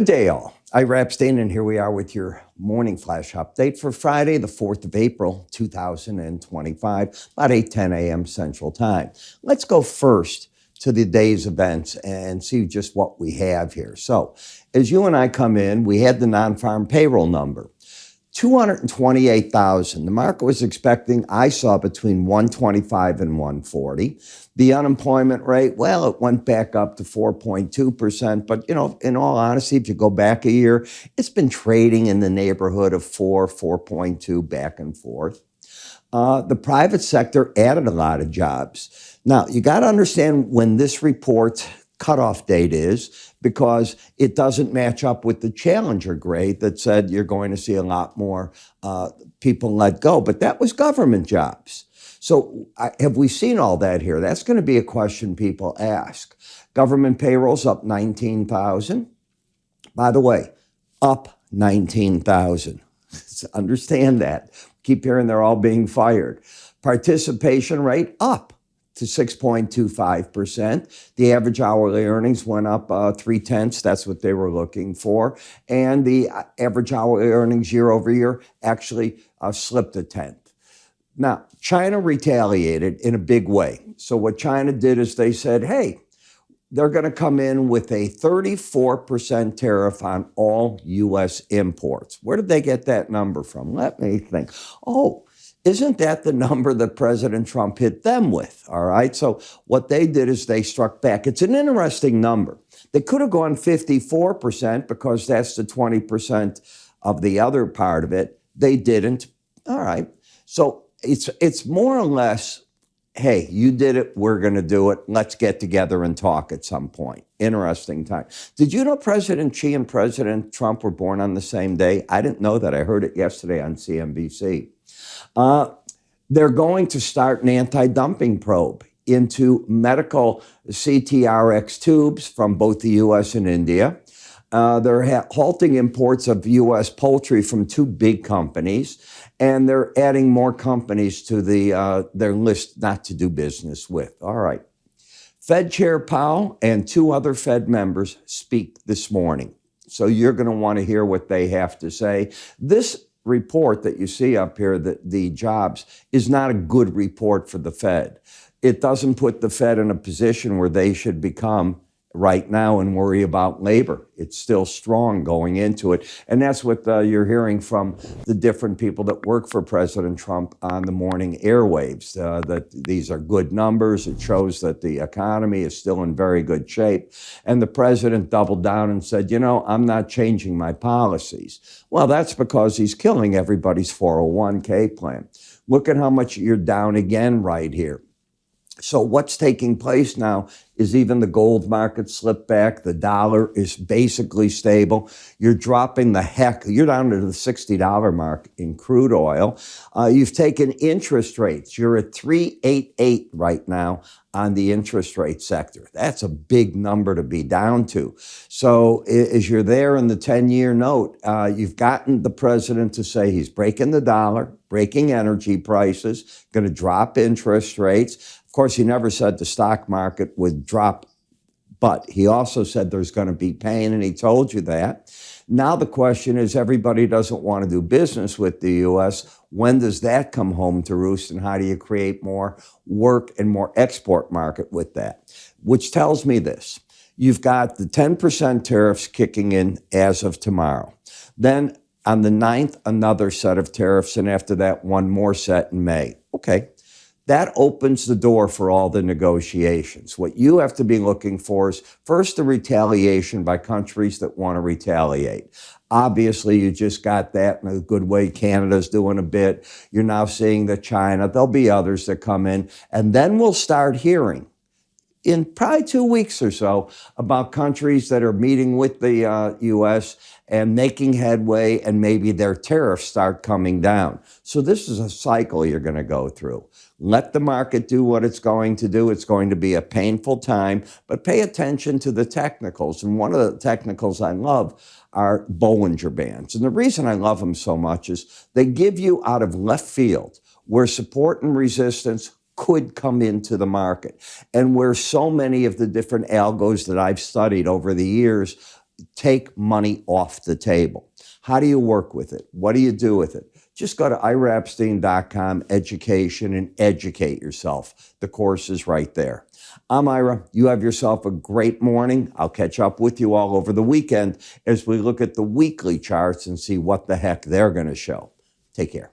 day, all. I'm Epstein, and here we are with your morning flash update for Friday, the 4th of April, 2025, about 8:10 a.m. Central Time. Let's go first to the day's events and see just what we have here. So, as you and I come in, we had the non-farm payroll number. 228,000. The market was expecting, I saw, between 125 and 140. The unemployment rate, well, it went back up to 4.2%. But, in all honesty, if you go back a year, it's been trading in the neighborhood of 4.2 back and forth. The private sector added a lot of jobs. Now, you got to understand when this report cutoff date is, because it doesn't match up with the Challenger grade that said you're going to see a lot more people let go. But that was government jobs. So have we seen all that here? That's going to be a question people ask. Government payrolls up 19,000. By the way, up 19,000. Understand that. Keep hearing they're all being fired. Participation rate up to 6.25%. The average hourly earnings went up 0.3. That's what they were looking for. And the average hourly earnings year over year actually slipped 1/10. Now, China retaliated in a big way. So what China did is they said, hey, they're going to come in with a 34% tariff on all U.S. imports. Where did they get that number from? Let me think. Oh, isn't that the number that President Trump hit them with? All right. So what they did is they struck back. It's an interesting number. They could have gone 54% because that's the 20% of the other part of it. They didn't. All right. So it's more or less, hey, you did it. We're going to do it. Let's get together and talk at some point. Interesting time. Did you know President Xi and President Trump were born on the same day? I didn't know that. I heard it yesterday on CNBC. They're going to start an anti-dumping probe into medical CTRX tubes from both the U.S. and India. They're halting imports of U.S. poultry from 2 big companies, and they're adding more companies to their list not to do business with. All right. Fed Chair Powell and 2 other Fed members speak this morning. So you're going to want to hear what they have to say. This report that you see up here, the jobs, is not a good report for the Fed. It doesn't put the Fed in a position where they should become right now and worry about labor. It's still strong going into it. And that's what you're hearing from the different people that work for President Trump on the morning airwaves, that these are good numbers. It shows that the economy is still in very good shape. And the president doubled down and said, I'm not changing my policies. Well, that's because he's killing everybody's 401k plan. Look at how much you're down again right here. So what's taking place now is even the gold market slipped back. The dollar is basically stable. You're dropping you're down to the $60 mark in crude oil. You've taken interest rates. You're at 3.88 right now on the interest rate sector. That's a big number to be down to. So as you're there in the 10-year note, you've gotten the president to say he's breaking the dollar, breaking energy prices, going to drop interest rates. Of course, he never said the stock market would drop, but he also said there's going to be pain, and he told you that. Now the question is, everybody doesn't want to do business with the U.S. When does that come home to roost, and how do you create more work and more export market with that? Which tells me this. You've got the 10% tariffs kicking in as of tomorrow. Then on the 9th, another set of tariffs, and after that, one more set in May. Okay. That opens the door for all the negotiations. What you have to be looking for is, first, the retaliation by countries that want to retaliate. Obviously, you just got that in a good way. Canada's doing a bit. You're now seeing that China, there'll be others that come in. And then we'll start hearing, in probably 2 weeks or so, about countries that are meeting with the U.S. and making headway, and maybe their tariffs start coming down. So this is a cycle you're going to go through. Let the market do what it's going to do. It's going to be a painful time, but pay attention to the technicals. And one of the technicals I love are Bollinger Bands. And the reason I love them so much is they give you out of left field where support and resistance could come into the market, and where so many of the different algos that I've studied over the years take money off the table. How do you work with it? What do you do with it? Just go to iraepstein.com, education, and educate yourself. The course is right there. I'm Ira. You have yourself a great morning. I'll catch up with you all over the weekend as we look at the weekly charts and see what the heck they're going to show. Take care.